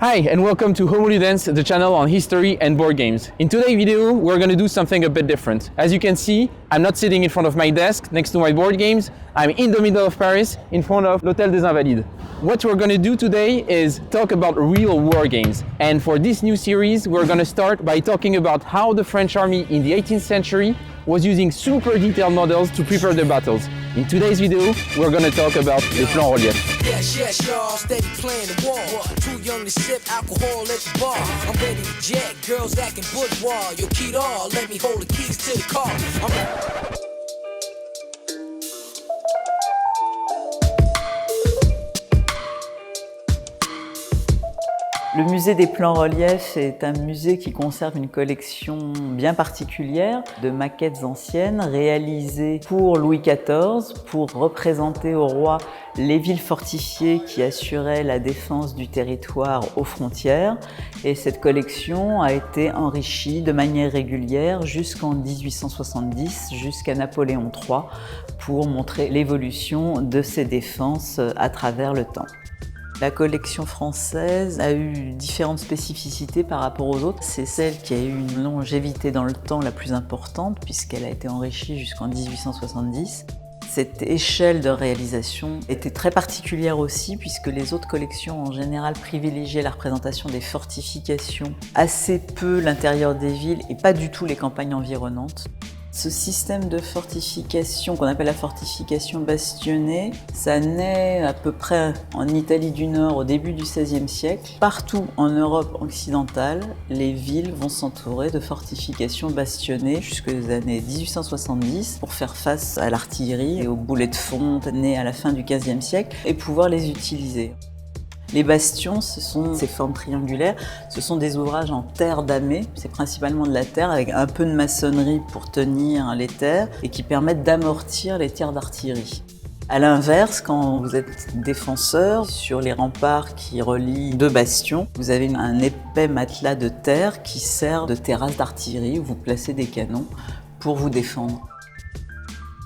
Hi and welcome to Homo Ludens, the channel on history and board games. In today's video, we're going to do something a bit different. As you can see, I'm not sitting in front of my desk next to my board games. I'm in the middle of Paris, in front of l'Hôtel des Invalides. What we're going to do today is talk about real war games. And for this new series, we're going to start by talking about how the French army in the 18th century was using super detailed models to prepare their battles. In today's video, we're going to talk about les plans reliefs. Yes, y'all, steady playing the war. Too young to sip alcohol at the bar. I'm ready to jet, girls acting bourgeois. Yo, keyed all, let me hold the keys to the car. Le musée des plans reliefs est un musée qui conserve une collection bien particulière de maquettes anciennes réalisées pour Louis XIV pour représenter au roi les villes fortifiées qui assuraient la défense du territoire aux frontières. Et cette collection a été enrichie de manière régulière jusqu'en 1870, jusqu'à Napoléon III, pour montrer l'évolution de ces défenses à travers le temps. La collection française a eu différentes spécificités par rapport aux autres. C'est celle qui a eu une longévité dans le temps la plus importante puisqu'elle a été enrichie jusqu'en 1870. Cette échelle de réalisation était très particulière aussi puisque les autres collections en général privilégiaient la représentation des fortifications, assez peu l'intérieur des villes et pas du tout les campagnes environnantes. Ce système de fortification qu'on appelle la fortification bastionnée, ça naît à peu près en Italie du Nord au début du XVIe siècle. Partout en Europe occidentale, les villes vont s'entourer de fortifications bastionnées jusqu'aux années 1870 pour faire face à l'artillerie et aux boulets de fonte nés à la fin du XVe siècle et pouvoir les utiliser. Les bastions, ce sont ces formes triangulaires, ce sont des ouvrages en terre damée, c'est principalement de la terre avec un peu de maçonnerie pour tenir les terres et qui permettent d'amortir les tirs d'artillerie. À l'inverse, quand vous êtes défenseur, sur les remparts qui relient deux bastions, vous avez un épais matelas de terre qui sert de terrasse d'artillerie où vous placez des canons pour vous défendre.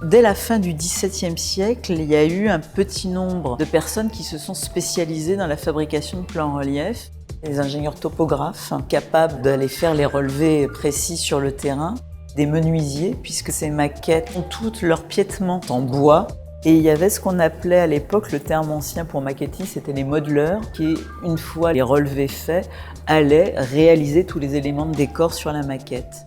Dès la fin du XVIIe siècle, il y a eu un petit nombre de personnes qui se sont spécialisées dans la fabrication de plans reliefs. Des ingénieurs topographes capables d'aller faire les relevés précis sur le terrain. Des menuisiers, puisque ces maquettes ont toutes leur piétement en bois. Et il y avait ce qu'on appelait à l'époque, le terme ancien pour maquettistes, c'était les modeleurs, qui, une fois les relevés faits, allaient réaliser tous les éléments de décor sur la maquette.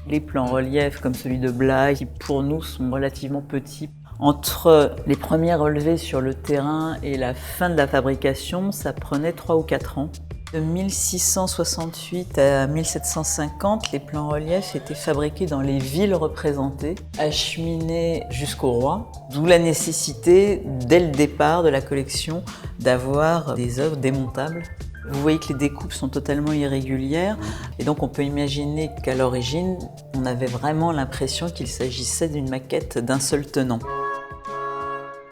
Les plans reliefs comme celui de Blaye, qui pour nous sont relativement petits. Entre les premiers relevés sur le terrain et la fin de la fabrication, ça prenait 3 ou 4 ans. De 1668 à 1750, les plans reliefs étaient fabriqués dans les villes représentées, acheminés jusqu'au roi, d'où la nécessité, dès le départ de la collection, d'avoir des œuvres démontables. Vous voyez que les découpes sont totalement irrégulières et donc on peut imaginer qu'à l'origine, on avait vraiment l'impression qu'il s'agissait d'une maquette d'un seul tenant.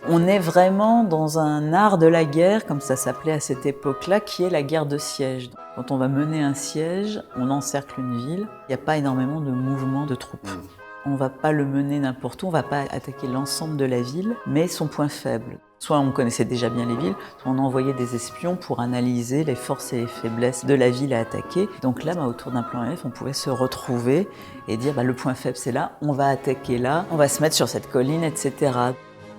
On est vraiment dans un art de la guerre, comme ça s'appelait à cette époque-là, qui est la guerre de siège. Quand on va mener un siège, on encercle une ville, il n'y a pas énormément de mouvement de troupes. On ne va pas le mener n'importe où, on ne va pas attaquer l'ensemble de la ville, mais son point faible. Soit on connaissait déjà bien les villes, soit on envoyait des espions pour analyser les forces et les faiblesses de la ville à attaquer. Donc là, autour d'un plan relief, on pouvait se retrouver et dire le point faible c'est là, on va attaquer là, on va se mettre sur cette colline, etc.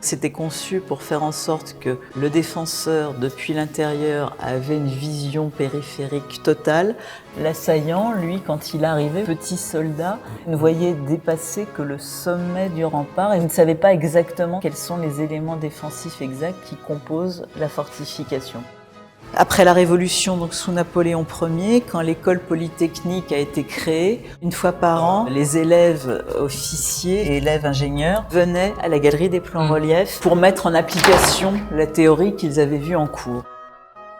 C'était conçu pour faire en sorte que le défenseur, depuis l'intérieur, avait une vision périphérique totale. L'assaillant, lui, quand il arrivait, petit soldat, ne voyait dépasser que le sommet du rempart et ne savait pas exactement quels sont les éléments défensifs exacts qui composent la fortification. Après la Révolution, donc sous Napoléon Ier, quand l'école polytechnique a été créée, une fois par an, les élèves officiers et élèves ingénieurs venaient à la galerie des plans reliefs pour mettre en application la théorie qu'ils avaient vue en cours.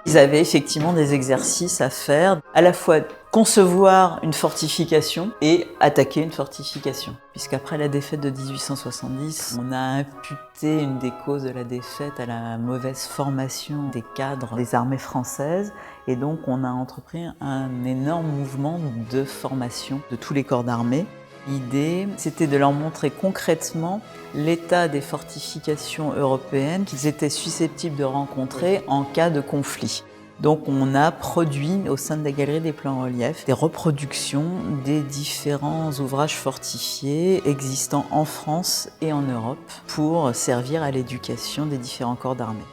Ils avaient effectivement des exercices à faire, à la fois concevoir une fortification et attaquer une fortification. Puisqu'après la défaite de 1870, on a imputé une des causes de la défaite à la mauvaise formation des cadres des armées françaises. Et donc on a entrepris un énorme mouvement de formation de tous les corps d'armée. L'idée, c'était de leur montrer concrètement l'état des fortifications européennes qu'ils étaient susceptibles de rencontrer en cas de conflit. Donc on a produit au sein de la Galerie des Plans Relief des reproductions des différents ouvrages fortifiés existants en France et en Europe pour servir à l'éducation des différents corps d'armée.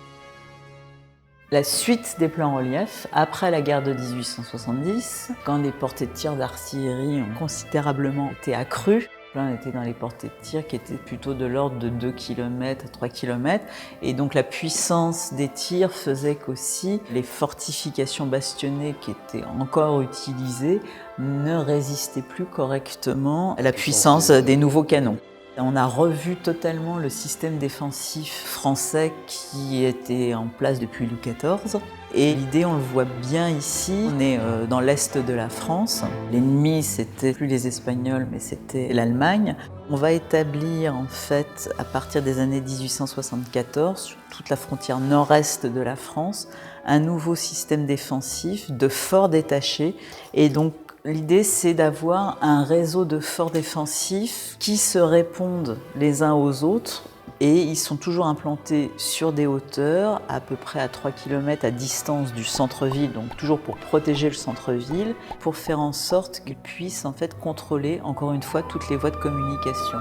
La suite des plans relief, après la guerre de 1870, quand les portées de tir d'artillerie ont considérablement été accrues, là on était dans les portées de tir qui étaient plutôt de l'ordre de 2 km à 3 km, et donc la puissance des tirs faisait qu'aussi les fortifications bastionnées qui étaient encore utilisées ne résistaient plus correctement à la puissance des nouveaux canons. On a revu totalement le système défensif français qui était en place depuis Louis XIV. Et l'idée, on le voit bien ici, on est dans l'est de la France. L'ennemi, c'était plus les Espagnols, mais c'était l'Allemagne. On va établir, en fait, à partir des années 1874, sur toute la frontière nord-est de la France, un nouveau système défensif de forts détachés. Et donc, l'idée, c'est d'avoir un réseau de forts défensifs qui se répondent les uns aux autres et ils sont toujours implantés sur des hauteurs, à peu près à 3 km à distance du centre-ville, donc toujours pour protéger le centre-ville, pour faire en sorte qu'ils puissent en fait contrôler, encore une fois, toutes les voies de communication.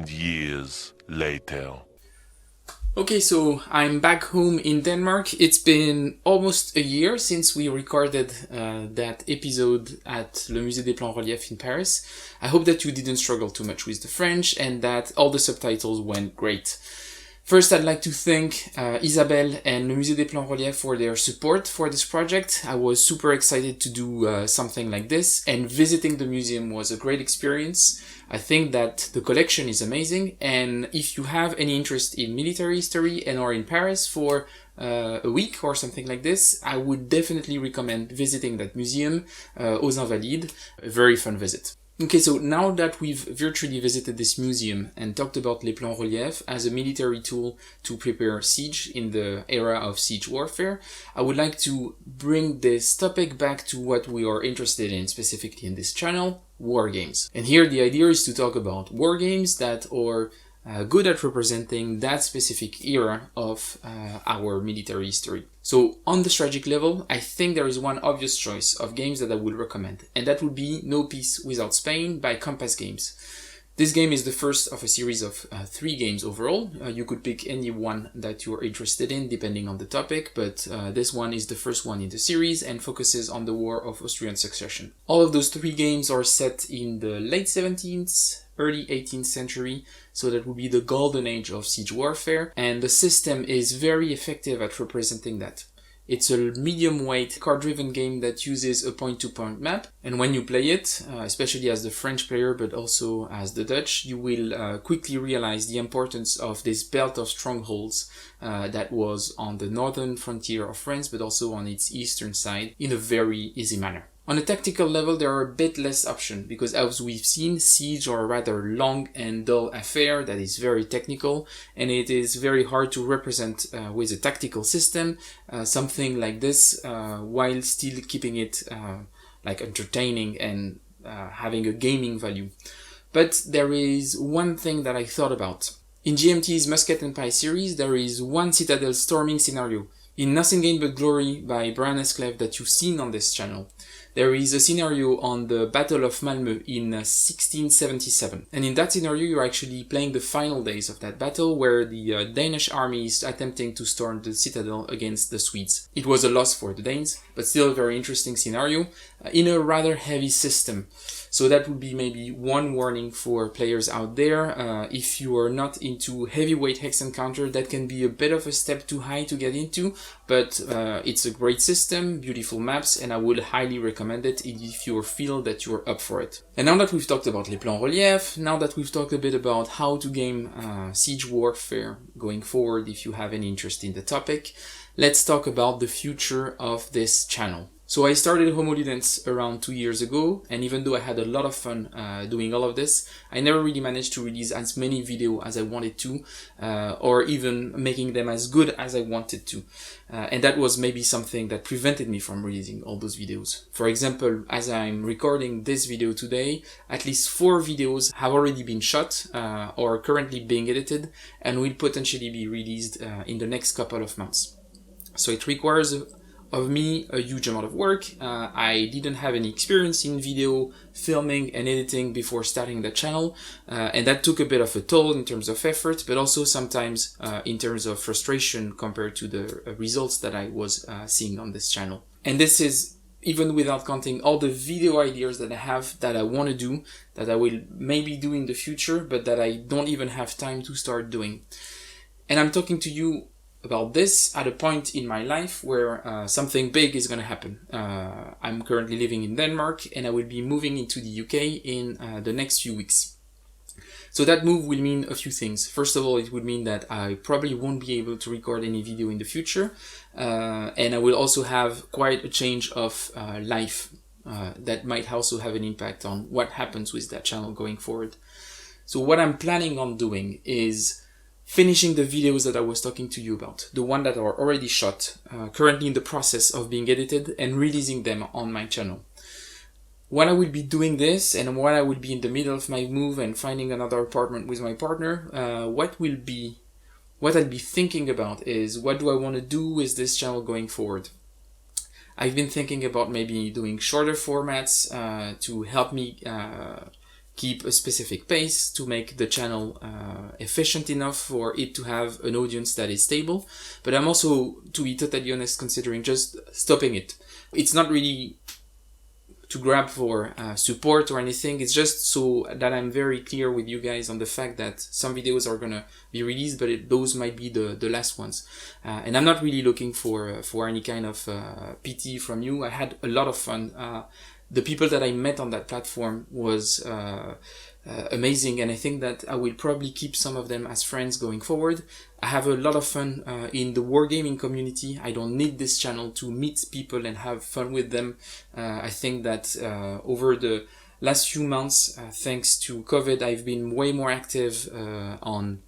Years later. Okay, so I'm back home in Denmark. It's been almost a year since we recorded that episode at Le Musée des Plans Relief in Paris. I hope that you didn't struggle too much with the French and that all the subtitles went great. First, I'd like to thank Isabelle and Le Musée des Plans Relief for their support for this project. I was super excited to do something like this, and visiting the museum was a great experience. I think that the collection is amazing, and if you have any interest in military history and or in Paris for a week or something like this, I would definitely recommend visiting that museum, aux Invalides. A very fun visit. Okay, so now that we've virtually visited this museum and talked about Les Plans Relief as a military tool to prepare siege in the era of siege warfare, I would like to bring this topic back to what we are interested in specifically in this channel, war games. And here the idea is to talk about war games that are good at representing that specific era of our military history. So on the strategic level, I think there is one obvious choice of games that I would recommend, and that would be No Peace Without Spain by Compass Games. This game is the first of a series of 3 games overall. You could pick any one that you're interested in depending on the topic, but this one is the first one in the series and focuses on the War of Austrian Succession. All of those 3 games are set in the late 17th, early 18th century, so that would be the golden age of siege warfare, and the system is very effective at representing that. It's a medium-weight, card-driven game that uses a point-to-point map, and when you play it, especially as the French player but also as the Dutch, you will quickly realize the importance of this belt of strongholds that was on the northern frontier of France but also on its eastern side in a very easy manner. On a tactical level, there are a bit less options because, as we've seen, siege are a rather long and dull affair that is very technical, and it is very hard to represent with a tactical system something like this while still keeping it like entertaining and having a gaming value. But there is one thing that I thought about. In GMT's Musket and Pie series, there is one citadel storming scenario. In Nothing Gained But Glory by Brian Esclave that you've seen on this channel, there is a scenario on the Battle of Malmö in 1677. And in that scenario, you're actually playing the final days of that battle where the Danish army is attempting to storm the citadel against the Swedes. It was a loss for the Danes, but still a very interesting scenario in a rather heavy system. So that would be maybe one warning for players out there. If you are not into heavyweight hex encounter, that can be a bit of a step too high to get into, but it's a great system, beautiful maps, and I would highly recommend it if you feel that you're up for it. And now that we've talked about Les Plans Relief, now that we've talked a bit about how to game siege warfare going forward if you have any interest in the topic, let's talk about the future of this channel. So I started Homo Ludens around 2 years ago, and even though I had a lot of fun doing all of this, I never really managed to release as many videos as I wanted to, or even making them as good as I wanted to. And that was maybe something that prevented me from releasing all those videos. For example, as I'm recording this video today, at least 4 videos have already been shot or currently being edited and will potentially be released in the next couple of months. So it requires of me a huge amount of work. I didn't have any experience in video filming and editing before starting the channel, and that took a bit of a toll in terms of effort, but also sometimes in terms of frustration compared to the results that I was seeing on this channel. And this is even without counting all the video ideas that I have that I want to do, that I will maybe do in the future, but that I don't even have time to start doing. And I'm talking to you about this at a point in my life where something big is going to happen. I'm currently living in Denmark and I will be moving into the UK in the next few weeks. So that move will mean a few things. First of all, it would mean that I probably won't be able to record any video in the future, and I will also have quite a change of life that might also have an impact on what happens with that channel going forward. So what I'm planning on doing is finishing the videos that I was talking to you about, the ones that are already shot, currently in the process of being edited, and releasing them on my channel. When I will be doing this, and when I will be in the middle of my move and finding another apartment with my partner, what I'll be thinking about is, what do I want to do with this channel going forward? I've been thinking about maybe doing shorter formats to help me keep a specific pace, to make the channel efficient enough for it to have an audience that is stable. But I'm also, to be totally honest, considering just stopping it. It's not really to grab for support or anything. It's just so that I'm very clear with you guys on the fact that some videos are gonna be released, but those might be the last ones. And I'm not really looking for any kind of pity from you. I had a lot of fun. The people that I met on that platform was amazing, and I think that I will probably keep some of them as friends going forward. I have a lot of fun in the wargaming community. I don't need this channel to meet people and have fun with them. I think that over the last few months, thanks to COVID, I've been way more active on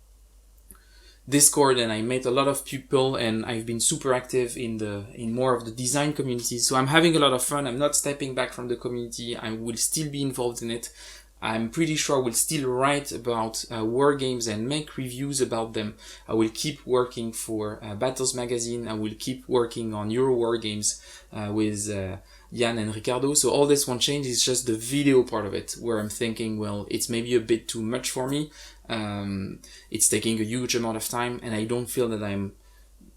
Discord, and I met a lot of people, and I've been super active in more of the design community. So I'm having a lot of fun. I'm not stepping back from the community. I will still be involved in it. I'm pretty sure I will still write about war games and make reviews about them. I will keep working for Battles Magazine. I will keep working on Euro War Games with Jan and Ricardo. So all this won't change. It's just the video part of it where I'm thinking, well, it's maybe a bit too much for me. It's taking a huge amount of time, and I don't feel that I'm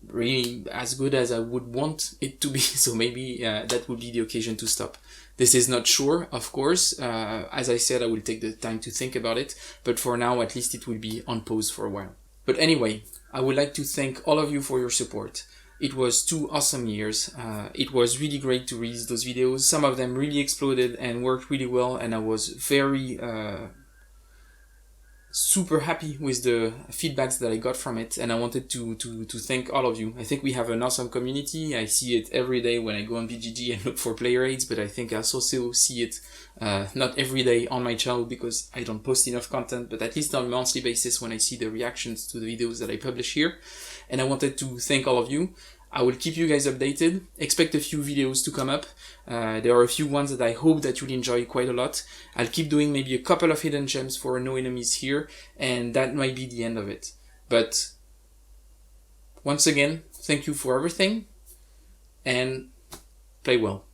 really as good as I would want it to be. So maybe that would be the occasion to stop. This is not sure, of course. As I said, I will take the time to think about it, but for now, at least it will be on pause for a while. But anyway, I would like to thank all of you for your support. It was 2 awesome years. It was really great to release those videos. Some of them really exploded and worked really well, and I was very super happy with the feedbacks that I got from it, and I wanted to thank all of you. I think we have an awesome community. I see it every day when I go on BGG and look for player aids, but I think I also see it not every day on my channel because I don't post enough content, but at least on a monthly basis when I see the reactions to the videos that I publish here. And I wanted to thank all of you. I will keep you guys updated. Expect a few videos to come up. There are a few ones that I hope that you'll enjoy quite a lot. I'll keep doing maybe a couple of hidden gems for no enemies here, and that might be the end of it. But once again, thank you for everything, and play well.